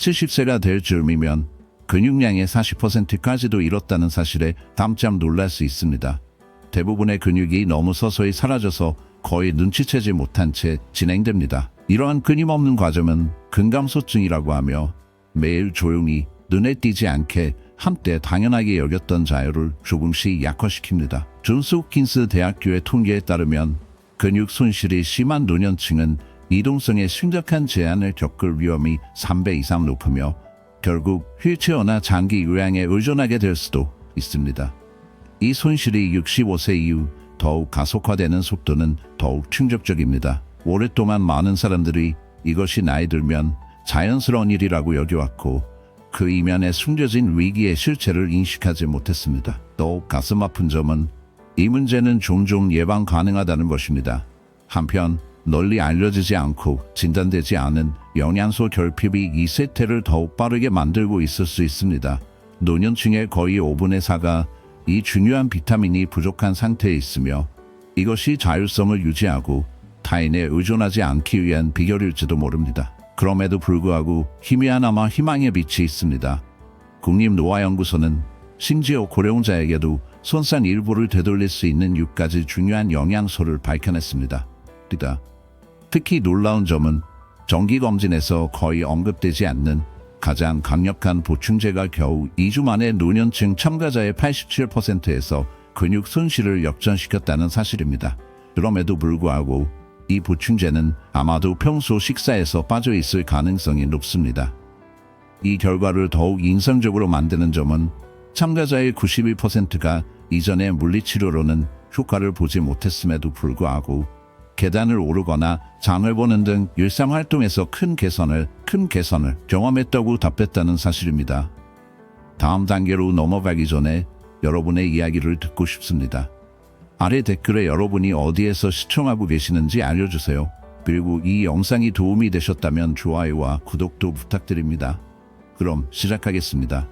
70세가 될 즈음이면 근육량의 40%까지도 잃었다는 사실에 깜짝 놀랄 수 있습니다. 대부분의 근육이 너무 서서히 사라져서 거의 눈치채지 못한 채 진행됩니다. 이러한 끊임없는 과정은 근감소증이라고 하며 매일 조용히 눈에 띄지 않게 한때 당연하게 여겼던 자유를 조금씩 약화시킵니다. 존스 홉킨스 대학교의 통계에 따르면 근육 손실이 심한 노년층은 이동성에 심각한 제한을 겪을 위험이 3배 이상 높으며 결국 휠체어나 장기 요양에 의존하게 될 수도 있습니다. 이 손실이 65세 이후 더욱 가속화되는 속도는 더욱 충격적입니다. 오랫동안 많은 사람들이 이것이 나이 들면 자연스러운 일이라고 여겨왔고 그 이면에 숨겨진 위기의 실체를 인식하지 못했습니다. 더욱 가슴 아픈 점은 이 문제는 종종 예방 가능하다는 것입니다. 한편 널리 알려지지 않고 진단되지 않은 영양소 결핍이 이 세태를 더욱 빠르게 만들고 있을 수 있습니다. 노년층의 거의 5분의 4가 이 중요한 비타민이 부족한 상태에 있으며 이것이 자율성을 유지하고 타인에 의존하지 않기 위한 비결일지도 모릅니다. 그럼에도 불구하고 희미하나마 희망의 빛이 있습니다. 국립노화연구소는 심지어 고령자에게도 손상 일부를 되돌릴 수 있는 6가지 중요한 영양소를 밝혀냈습니다. 특히 놀라운 점은 정기검진에서 거의 언급되지 않는 가장 강력한 보충제가 겨우 2주 만에 노년층 참가자의 87%에서 근육 손실을 역전시켰다는 사실입니다. 그럼에도 불구하고 이 보충제는 아마도 평소 식사에서 빠져 있을 가능성이 높습니다. 이 결과를 더욱 인상적으로 만드는 점은 참가자의 91%가 이전의 물리치료로는 효과를 보지 못했음에도 불구하고 계단을 오르거나 장을 보는 등 일상활동에서 큰 개선을 경험했다고 답했다는 사실입니다. 다음 단계로 넘어가기 전에 여러분의 이야기를 듣고 싶습니다. 아래 댓글에 여러분이 어디에서 시청하고 계시는지 알려주세요. 그리고 이 영상이 도움이 되셨다면 좋아요와 구독도 부탁드립니다. 그럼 시작하겠습니다.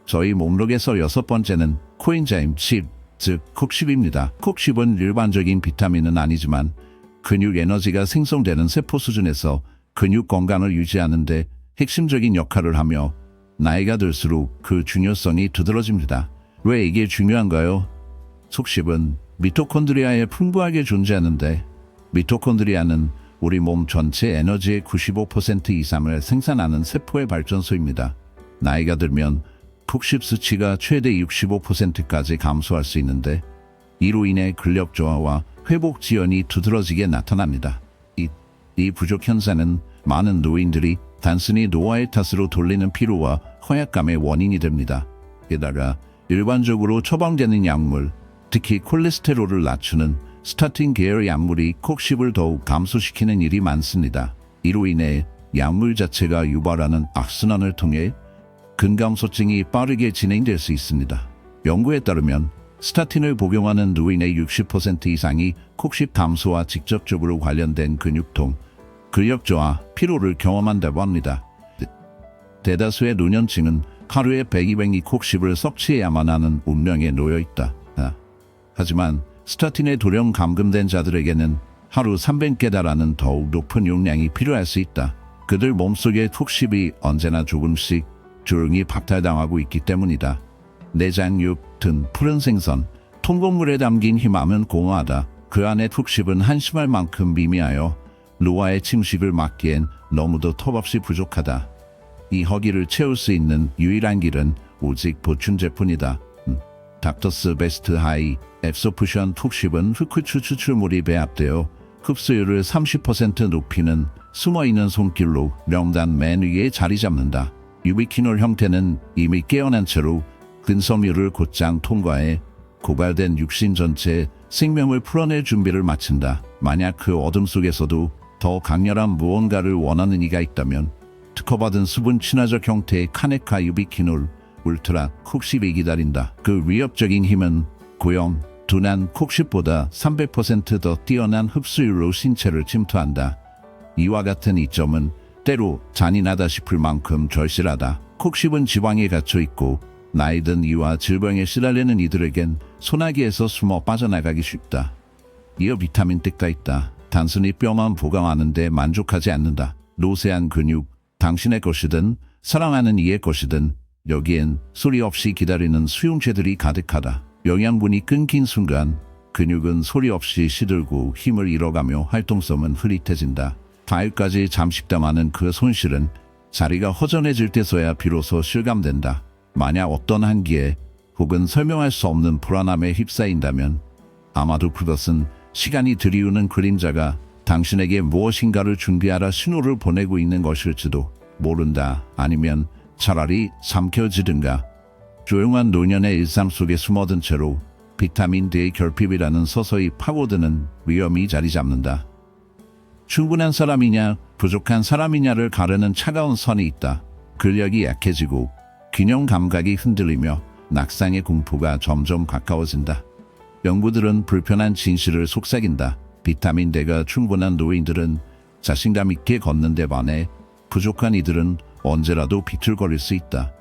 저희 목록에서 6번째는 코엔자임 10, 즉 콕10입니다. 콕10은 일반적인 비타민은 아니지만 근육 에너지가 생성되는 세포 수준에서 근육 건강을 유지하는 데 핵심적인 역할을 하며 나이가 들수록 그 중요성이 두드러집니다. 왜 이게 중요한가요? 콕10은 미토콘드리아에 풍부하게 존재하는데 미토콘드리아는 우리 몸 전체 에너지의 95% 이상을 생산하는 세포의 발전소입니다. 나이가 들면 콕10 수치가 최대 65%까지 감소할 수 있는데 이로 인해 근력 저하와 회복 지연이 두드러지게 나타납니다. 이 부족 현상은 많은 노인들이 단순히 노화의 탓으로 돌리는 피로와 허약감의 원인이 됩니다. 게다가 일반적으로 처방되는 약물, 특히 콜레스테롤을 낮추는 스타틴 계열 약물이 콕10을 더욱 감소시키는 일이 많습니다. 이로 인해 약물 자체가 유발하는 악순환을 통해 근감소증이 빠르게 진행될 수 있습니다. 연구에 따르면 스타틴을 복용하는 노인의 60% 이상이 콕10 감소와 직접적으로 관련된 근육통, 근력 저하, 피로를 경험한다고 합니다. 대다수의 노년층은 하루에 100~200이 콕10을 섭취해야만 하는 운명에 놓여 있다. 하지만 스타틴에 돌연 감금된 자들에게는 하루 300개 달하는 더욱 높은 용량이 필요할 수 있다. 그들 몸속의 콕10이 언제나 조금씩 조용히 박탈당하고 있기 때문이다. 내장, 육, 등, 푸른 생선, 통곡물에 담긴 힘함은 공허하다. 그 안에 콕10은 한심할 만큼 미미하여 노화의 침식을 막기엔 너무도 턱없이 부족하다. 이 허기를 채울 수 있는 유일한 길은 오직 보충제뿐이다. 닥터스 베스트 하이 앱소푸션 콕10은 흑후추 추출물이 배합되어 흡수율을 30% 높이는 숨어있는 손길로 명단 맨 위에 자리 잡는다. 유비퀴놀 형태는 이미 깨어난 채로 근섬유를 곧장 통과해 고갈된 육신 전체에 생명을 풀어낼 준비를 마친다. 만약 그 어둠 속에서도 더 강렬한 무언가를 원하는 이가 있다면 특허받은 수분 친화적 형태의 카네카 유비퀴놀 울트라 콕10이 기다린다. 그 위협적인 힘은 고염, 둔한 콕10보다 300% 더 뛰어난 흡수율로 신체를 침투한다. 이와 같은 이점은 때로 잔인하다 싶을 만큼 절실하다. 콕10은 지방에 갇혀있고 나이든 이와 질병에 시달리는 이들에겐 소나기에서 숨어 빠져나가기 쉽다. 이어 비타민 D가 있다. 단순히 뼈만 보강하는 데 만족하지 않는다. 노쇠한 근육, 당신의 것이든 사랑하는 이의 것이든 여기엔 소리 없이 기다리는 수용체들이 가득하다. 영양분이 끊긴 순간 근육은 소리 없이 시들고 힘을 잃어가며 활동성은 흐릿해진다. 과일까지 잠식당하는 그 손실은 자리가 허전해질 때서야 비로소 실감된다. 만약 어떤 한기에 혹은 설명할 수 없는 불안함에 휩싸인다면 아마도 그것은 시간이 들이우는 그림자가 당신에게 무엇인가를 준비하라 신호를 보내고 있는 것일지도 모른다. 아니면 차라리 삼켜지든가 조용한 노년의 일상 속에 숨어든 채로 비타민 D의 결핍이라는 서서히 파고드는 위험이 자리 잡는다. 충분한 사람이냐 부족한 사람이냐를 가르는 차가운 선이 있다. 근력이 약해지고 균형 감각이 흔들리며 낙상의 공포가 점점 가까워진다. 연구들은 불편한 진실을 속삭인다. 비타민 D가 충분한 노인들은 자신감 있게 걷는 데 반해 부족한 이들은 언제라도 비틀거릴 수 있다.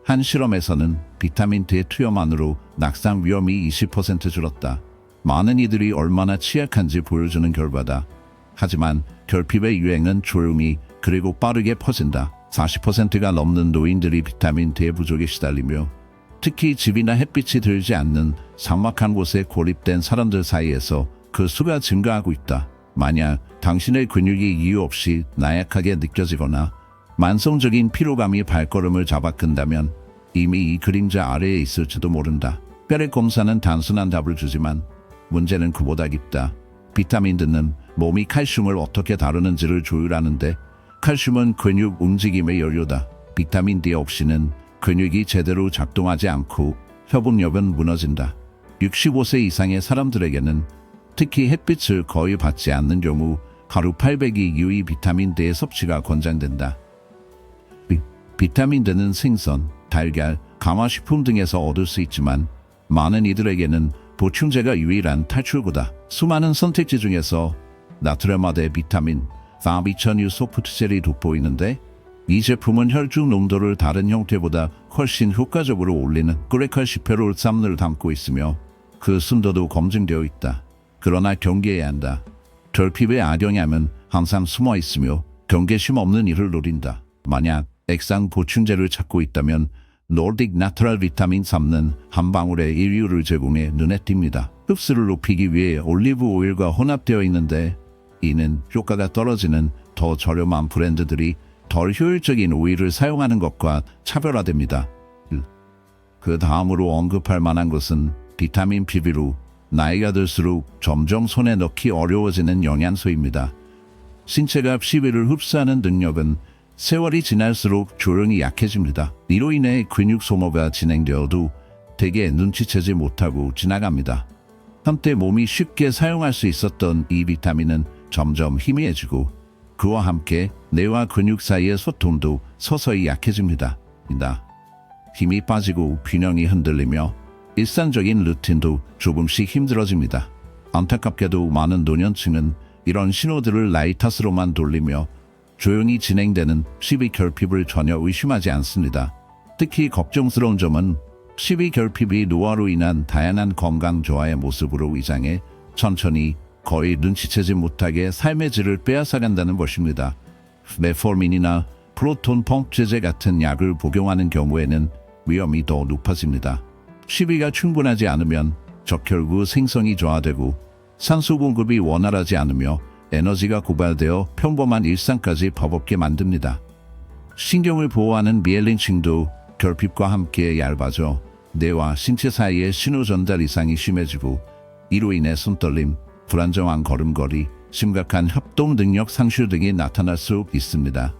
한 실험에서는 비타민 D의 투여만으로 낙상 위험이 20% 줄었다. 많은 이들이 얼마나 취약한지 보여주는 결과다. 하지만 결핍의 유행은 조용히 그리고 빠르게 퍼진다. 40%가 넘는 노인들이 비타민 D 부족에 시달리며 특히 집이나 햇빛이 들지 않는 삭막한 곳에 고립된 사람들 사이에서 그 수가 증가하고 있다. 만약 당신의 근육이 이유 없이 나약하게 느껴지거나 만성적인 피로감이 발걸음을 잡아끈다면 이미 이 그림자 아래에 있을지도 모른다. 뼈의 검사는 단순한 답을 주지만 문제는 그보다 깊다. 비타민 D는 몸이 칼슘을 어떻게 다루는지를 조율하는데 칼슘은 근육 움직임의 연료다. 비타민 D 없이는 근육이 제대로 작동하지 않고 협응력은 무너진다. 65세 이상의 사람들에게는 특히 햇빛을 거의 받지 않는 경우 하루 800이 유의 비타민 D의 섭취가 권장된다. 비타민 D는 생선, 달걀, 가마식품 등에서 얻을 수 있지만 많은 이들에게는 보충제가 유일한 탈출구다. 수많은 선택지 중에서 나트륨화대 비타민, 파비천유 소프트젤이 돋보이는데 이 제품은 혈중 농도를 다른 형태보다 훨씬 효과적으로 올리는 글리칼시페롤 쌈을 담고 있으며 그 순도도 검증되어 있다. 그러나 경계해야 한다. 결핍의 악영향은 항상 숨어 있으며 경계심 없는 이를 노린다. 만약 액상 보충제를 찾고 있다면 노르딕 나트랄 비타민 3는 한 방울의 일유를 제공해 눈에 띕니다. 흡수를 높이기 위해 올리브 오일과 혼합되어 있는데 이는 효과가 떨어지는 더 저렴한 브랜드들이 덜 효율적인 오일을 사용하는 것과 차별화됩니다. 그 다음으로 언급할 만한 것은 비타민 B로 나이가 들수록 점점 손에 넣기 어려워지는 영양소입니다. 신체가 B를 흡수하는 능력은 세월이 지날수록 조용히 약해집니다. 이로 인해 근육 소모가 진행되어도 대개 눈치채지 못하고 지나갑니다. 한때 몸이 쉽게 사용할 수 있었던 이 비타민은 점점 희미해지고 그와 함께 뇌와 근육 사이의 소통도 서서히 약해집니다. 힘이 빠지고 균형이 흔들리며 일상적인 루틴도 조금씩 힘들어집니다. 안타깝게도 많은 노년층은 이런 신호들을 나이 탓으로만 돌리며 조용히 진행되는 결핍을 전혀 의심하지 않습니다. 특히 걱정스러운 점은 결핍이 노화로 인한 다양한 건강 저하의 모습으로 위장해 천천히 거의 눈치채지 못하게 삶의 질을 빼앗아간다는 것입니다. 메포민이나 프로톤 펌프제제 같은 약을 복용하는 경우에는 위험이 더 높아집니다. 가 충분하지 않으면 적혈구 생성이 저하되고 산소 공급이 원활하지 않으며 에너지가 고갈되어 평범한 일상까지 버겁게 만듭니다. 신경을 보호하는 미엘린층도 결핍과 함께 얇아져 뇌와 신체 사이의 신호 전달 이상이 심해지고 이로 인해 손떨림, 불안정한 걸음걸이, 심각한 협동 능력 상실 등이 나타날 수 있습니다.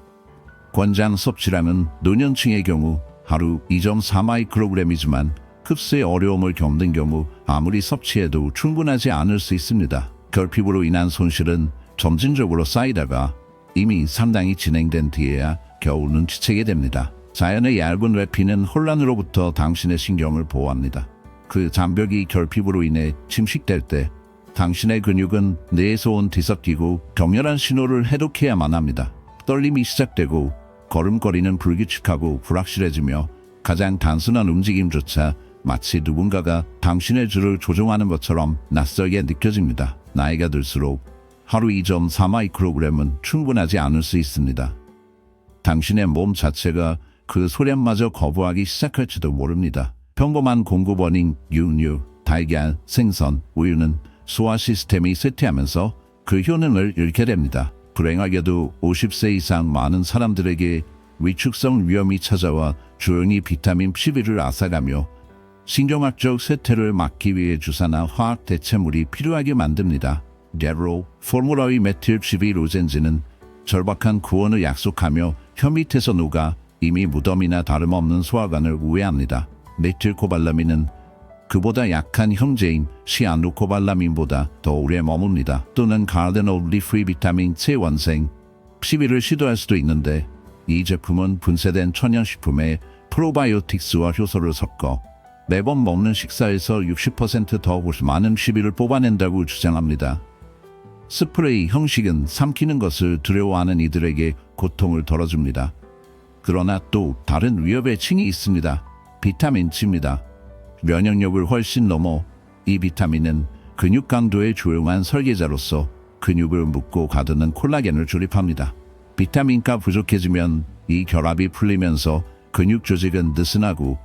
권장 섭취량은 노년층의 경우 하루 2.4마이크로그램이지만 흡수의 어려움을 겪는 경우 아무리 섭취해도 충분하지 않을 수 있습니다. 결핍으로 인한 손실은 점진적으로 쌓이다가 이미 상당히 진행된 뒤에야 겨우 눈치채게 됩니다. 자연의 얇은 외피는 혼란으로부터 당신의 신경을 보호합니다. 그 장벽이 결핍으로 인해 침식될 때 당신의 근육은 뇌에서 온 뒤섞이고 격렬한 신호를 해독해야만 합니다. 떨림이 시작되고 걸음걸이는 불규칙하고 불확실해지며 가장 단순한 움직임조차 마치 누군가가 당신의 줄을 조종하는 것처럼 낯설게 느껴집니다. 나이가 들수록 하루 2.4마이크로그램은 충분하지 않을 수 있습니다. 당신의 몸 자체가 그 소량마저 거부하기 시작할지도 모릅니다. 평범한 공급원인 육류, 달걀, 생선, 우유는 소화 시스템이 쇠퇴하면서 그 효능을 잃게 됩니다. 불행하게도 50세 이상 많은 사람들에게 위축성 위험이 찾아와 조용히 비타민 B12를 앗아가며 신경학적 쇠퇴를 막기 위해 주사나 화학 대체물이 필요하게 만듭니다. 예로 포뮬러의 메틸 B12로젠지는 절박한 구원을 약속하며 혀 밑에서 녹아 이미 무덤이나 다름없는 소화관을 우회합니다. 메틸코발라민은 그보다 약한 형제인 시아누코발라민보다 더 오래 머뭅니다. 또는 가르덴 리프리 비타민 C 원생 B12를 시도할 수도 있는데 이 제품은 분쇄된 천연식품에 프로바이오틱스와 효소를 섞어 매번 먹는 식사에서 60%더 많은 B12를 뽑아낸다고 주장합니다. 스프레이 형식은 삼키는 것을 두려워하는 이들에게 고통을 덜어줍니다. 그러나 또 다른 위협의 층이 있습니다. 비타민 C입니다. 면역력을 훨씬 넘어 이 비타민은 근육 강도의 조용한 설계자로서 근육을 묶고 가두는 콜라겐을 조립합니다. 비타민가 부족해지면 이 결합이 풀리면서 근육 조직은 느슨하고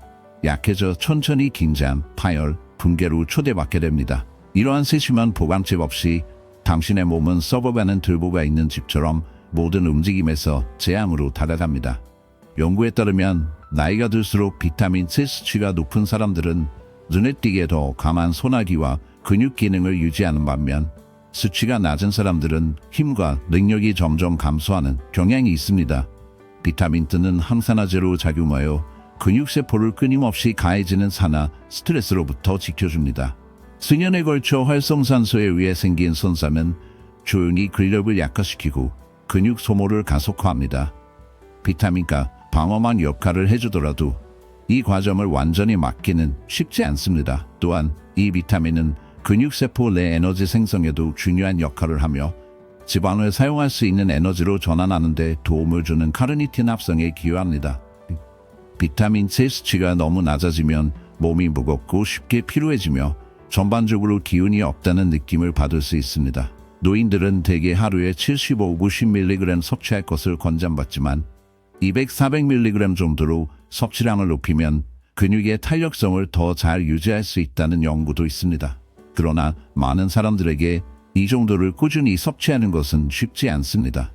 약해져 천천히 긴장, 파열, 붕괴로 초대받게 됩니다. 이러한 세심한 보강책 없이 당신의 몸은 썩어가는 들보가 있는 집처럼 모든 움직임에서 재앙으로 다가갑니다. 연구에 따르면 나이가 들수록 비타민 C 수치가 높은 사람들은 눈에 띄게 더 강한 소화기와 근육 기능을 유지하는 반면 수치가 낮은 사람들은 힘과 능력이 점점 감소하는 경향이 있습니다. 비타민 D는 항산화제로 작용하여 근육세포를 끊임없이 가해지는 산화 스트레스로부터 지켜줍니다. 수년에 걸쳐 활성산소에 의해 생긴 손상은 조용히 근력을 약화시키고 근육 소모를 가속화합니다. 비타민가 방어막 역할을 해주더라도 이 과정을 완전히 막기는 쉽지 않습니다. 또한 이 비타민은 근육세포 내 에너지 생성에도 중요한 역할을 하며 지방을 사용할 수 있는 에너지로 전환하는 데 도움을 주는 카르니틴 합성에 기여합니다. 비타민 C 수치가 너무 낮아지면 몸이 무겁고 쉽게 피로해지며 전반적으로 기운이 없다는 느낌을 받을 수 있습니다. 노인들은 대개 하루에 75-90mg 섭취할 것을 권장받지만 200-400mg 정도로 섭취량을 높이면 근육의 탄력성을 더 잘 유지할 수 있다는 연구도 있습니다. 그러나 많은 사람들에게 이 정도를 꾸준히 섭취하는 것은 쉽지 않습니다.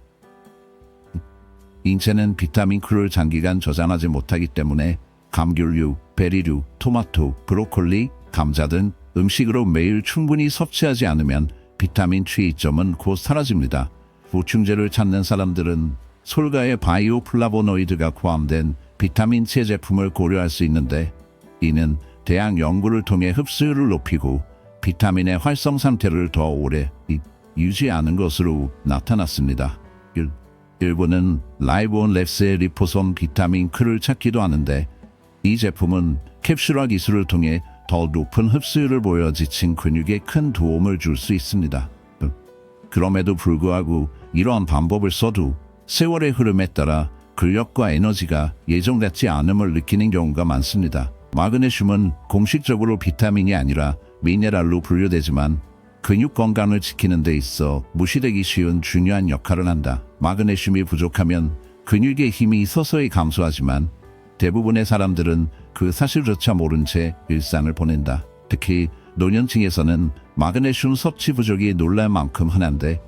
인체는 비타민 Q를 장기간 저장하지 못하기 때문에 감귤류, 베리류, 토마토, 브로콜리, 감자 등 음식으로 매일 충분히 섭취하지 않으면 비타민 Q점은 곧 사라집니다. 보충제를 찾는 사람들은 솔가의 바이오 플라보노이드가 포함된 비타민 C 제품을 고려할 수 있는데 이는 대학 연구를 통해 흡수율을 높이고 비타민의 활성 상태를 더 오래 유지하는 것으로 나타났습니다. 일부는 라이브온 랩스의 리포솜 비타민 Q를 찾기도 하는데 이 제품은 캡슐화 기술을 통해 더 높은 흡수율을 보여 지친 근육에 큰 도움을 줄 수 있습니다. 그럼에도 불구하고 이러한 방법을 써도 세월의 흐름에 따라 근력과 에너지가 예전 같지 않음을 느끼는 경우가 많습니다. 마그네슘은 공식적으로 비타민이 아니라 미네랄로 분류되지만 근육 건강을 지키는 데 있어 무시되기 쉬운 중요한 역할을 한다. 마그네슘이 부족하면 근육의 힘이 서서히 감소하지만 대부분의 사람들은 그 사실조차 모른 채 일상을 보낸다. 특히 노년층에서는 마그네슘 섭취 부족이 놀랄 만큼 흔한데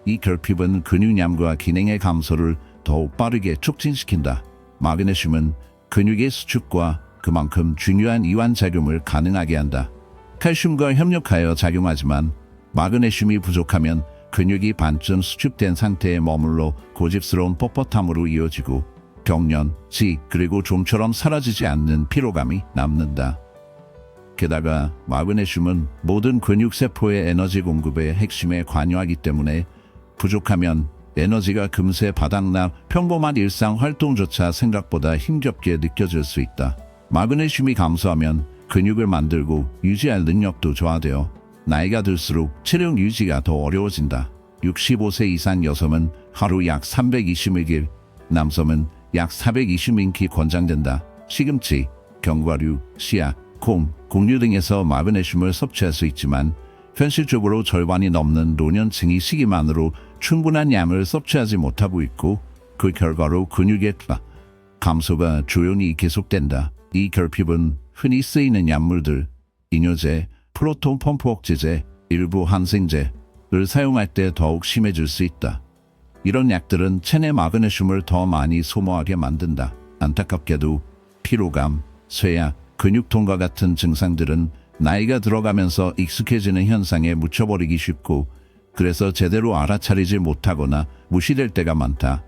이 결핍은 근육량과 기능의 감소를 더욱 빠르게 촉진시킨다. 마그네슘은 근육의 수축과 그만큼 중요한 이완작용을 가능하게 한다. 칼슘과 협력하여 작용하지만 마그네슘이 부족하면 근육이 반쯤 수축된 상태에 머물러 고집스러운 뻣뻣함으로 이어지고 경련, 지 그리고 좀처럼 사라지지 않는 피로감이 남는다. 게다가 마그네슘은 모든 근육세포의 에너지 공급의 핵심에 관여하기 때문에 부족하면 에너지가 금세 바닥나 평범한 일상 활동조차 생각보다 힘겹게 느껴질 수 있다. 마그네슘이 감소하면 근육을 만들고 유지할 능력도 저하되어 나이가 들수록 체력 유지가 더 어려워진다. 65세 이상 여성은 하루 약 320mg, 남성은 약 420mg 권장된다. 시금치, 견과류, 씨앗, 콩, 곡류 등에서 마그네슘을 섭취할 수 있지만 현실적으로 절반이 넘는 노년층이 시기만으로 충분한 양을 섭취하지 못하고 있고 그 결과로 근육의 감소가 조용히 계속된다. 이 결핍은 흔히 쓰이는 약물들, 이뇨제, 프로톤 펌프 억제제, 일부 항생제를 사용할 때 더욱 심해질 수 있다. 이런 약들은 체내 마그네슘을 더 많이 소모하게 만든다. 안타깝게도 피로감, 쇠약, 근육통과 같은 증상들은 나이가 들어가면서 익숙해지는 현상에 묻혀버리기 쉽고 그래서 제대로 알아차리지 못하거나 무시될 때가 많다.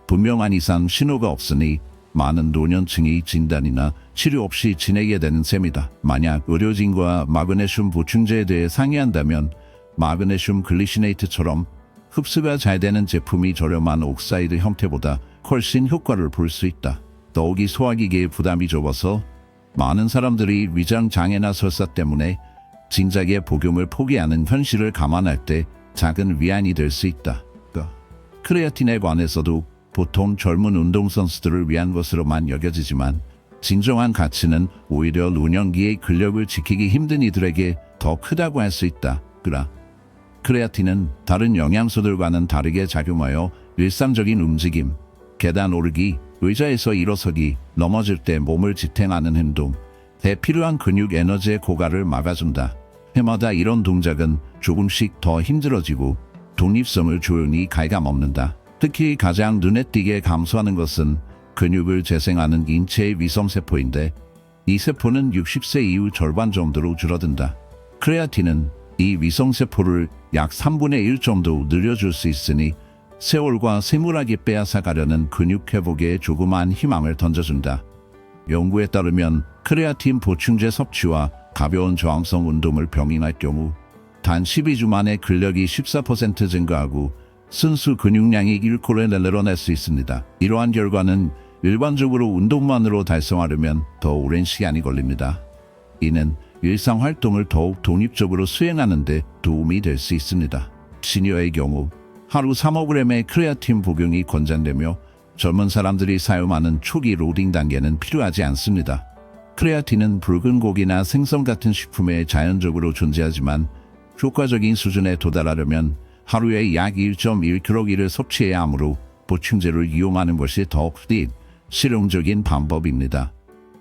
분명한 이상 신호가 없으니 많은 노년층이 진단이나 치료 없이 지내게 되는 셈이다. 만약 의료진과 마그네슘 보충제에 대해 상의한다면 마그네슘 글리시네이트처럼 흡수가 잘 되는 제품이 저렴한 옥사이드 형태보다 훨씬 효과를 볼 수 있다. 더욱이 소화기계의 부담이 적어서 많은 사람들이 위장 장애나 설사 때문에 진작에 복용을 포기하는 현실을 감안할 때 작은 위안이 될 수 있다. 크레아틴에 관해서도 보통 젊은 운동선수들을 위한 것으로만 여겨지지만 진정한 가치는 오히려 노년기의 근력을 지키기 힘든 이들에게 더 크다고 할 수 있다. 크레아틴은 다른 영양소들과는 다르게 작용하여 일상적인 움직임, 계단 오르기, 의자에서 일어서기, 넘어질 때 몸을 지탱하는 행동, 대 필요한 근육 에너지의 고갈을 막아준다. 해마다 이런 동작은 조금씩 더 힘들어지고 독립성을 조용히 갉아먹는다. 특히 가장 눈에 띄게 감소하는 것은 근육을 재생하는 인체의 위성세포인데 이 세포는 60세 이후 절반 정도로 줄어든다. 크레아틴은 이 위성세포를 약 3분의 1 정도 늘려줄 수 있으니 세월과 세밀하게 빼앗아가려는 근육 회복에 조그마한 희망을 던져준다. 연구에 따르면 크레아틴 보충제 섭취와 가벼운 저항성 운동을 병행할 경우 단 12주 만에 근력이 14% 증가하고 순수 근육량이 1kg을 늘어낼 수 있습니다. 이러한 결과는 일반적으로 운동만으로 달성하려면 더 오랜 시간이 걸립니다. 이는 일상 활동을 더욱 독립적으로 수행하는 데 도움이 될 수 있습니다. 시니어의 경우 하루 3~5g의 크레아틴 복용이 권장되며 젊은 사람들이 사용하는 초기 로딩 단계는 필요하지 않습니다. 크레아틴은 붉은 고기나 생선 같은 식품에 자연적으로 존재하지만 효과적인 수준에 도달하려면 하루에 약 1.1kg를 섭취해야 하므로 보충제를 이용하는 것이 더욱 실용적인 방법입니다.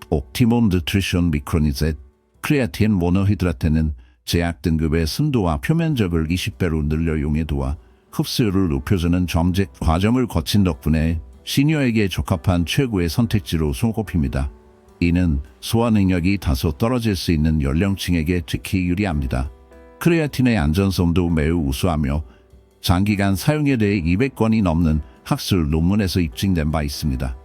옵티몬 뉴트리션 미크로니젯 크레아틴 모노히드라트는 제약 등급의 순도와 표면적을 20배로 늘려 이용해 도와 흡수율을 높여주는 점제 과정을 거친 덕분에 시니어에게 적합한 최고의 선택지로 손꼽힙니다. 이는 소화 능력이 다소 떨어질 수 있는 연령층에게 특히 유리합니다. 크레아틴의 안전성도 매우 우수하며 장기간 사용에 대해 200건이 넘는 학술 논문에서 입증된 바 있습니다.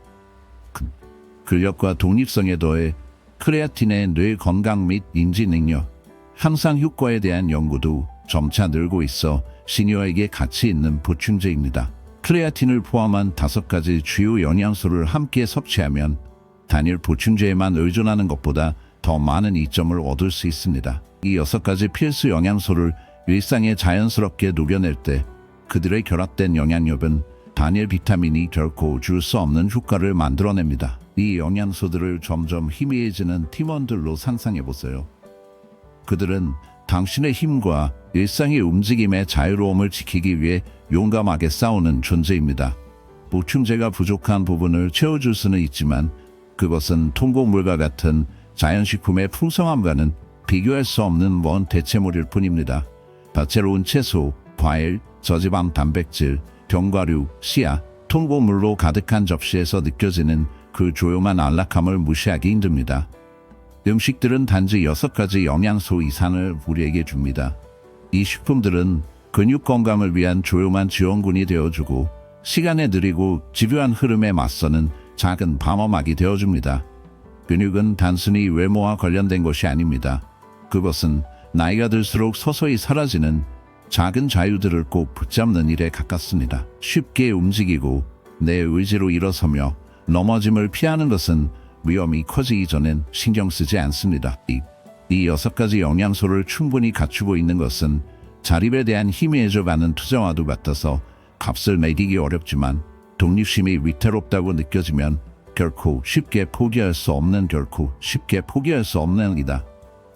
근력과 독립성에 더해 크레아틴의 뇌 건강 및 인지 능력, 향상 효과에 대한 연구도 점차 늘고 있어 시니어에게 가치 있는 보충제입니다. 크레아틴을 포함한 5가지 주요 영양소를 함께 섭취하면 단일 보충제에만 의존하는 것보다 더 많은 이점을 얻을 수 있습니다. 이 6가지 필수 영양소를 일상에 자연스럽게 녹여낼 때 그들의 결합된 영향력은 단일 비타민이 결코 줄 수 없는 효과를 만들어냅니다. 이 영양소들을 점점 희미해지는 팀원들로 상상해보세요. 그들은 당신의 힘과 일상의 움직임의 자유로움을 지키기 위해 용감하게 싸우는 존재입니다. 보충제가 부족한 부분을 채워줄 수는 있지만 그것은 통곡물과 같은 자연식품의 풍성함과는 비교할 수 없는 먼 대체물일 뿐입니다. 다채로운 채소, 과일, 저지방 단백질, 견과류, 씨앗, 통곡물로 가득한 접시에서 느껴지는 그 조용한 안락함을 무시하기 힘듭니다. 음식들은 단지 6가지 영양소 이상을 우리에게 줍니다. 이 식품들은 근육 건강을 위한 조용한 지원군이 되어주고 시간에 느리고 집요한 흐름에 맞서는 작은 방어막이 되어줍니다. 근육은 단순히 외모와 관련된 것이 아닙니다. 그것은 나이가 들수록 서서히 사라지는 작은 자유들을 꼭 붙잡는 일에 가깝습니다. 쉽게 움직이고 내 의지로 일어서며 넘어짐을 피하는 것은 위험이 커지기 전엔 신경 쓰지 않습니다. 이 6가지 영양소를 충분히 갖추고 있는 것은 자립에 대한 희미해져가는 투자와도 같아서 값을 매기기 어렵지만 독립심이 위태롭다고 느껴지면 결코 쉽게 포기할 수 없는 일이다.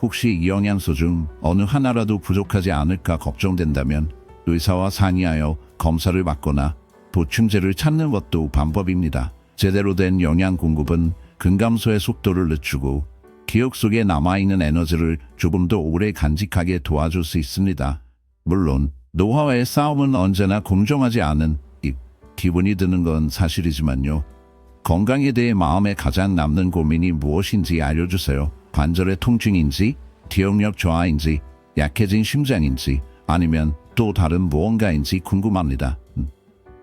혹시 이 영양소 중 어느 하나라도 부족하지 않을까 걱정된다면 의사와 상의하여 검사를 받거나 보충제를 찾는 것도 방법입니다. 제대로 된 영양 공급은 근감소의 속도를 늦추고 기억 속에 남아있는 에너지를 조금 더 오래 간직하게 도와줄 수 있습니다. 물론 노화와의 싸움은 언제나 공정하지 않은 기분이 드는 건 사실이지만요. 건강에 대해 마음에 가장 남는 고민이 무엇인지 알려주세요. 관절의 통증인지, 기억력 저하인지, 약해진 심장인지, 아니면 또 다른 무언가인지 궁금합니다.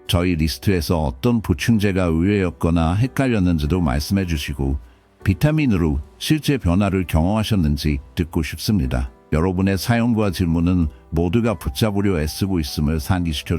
저희 리스트에서 어떤 보충제가 의외였거나 헷갈렸는지도 말씀해 주시고 비타민으로 실제 변화를 경험하셨는지 듣고 싶습니다. 여러분의 사연과 질문은 모두가 붙잡으려 애쓰고 있음을 상기시켜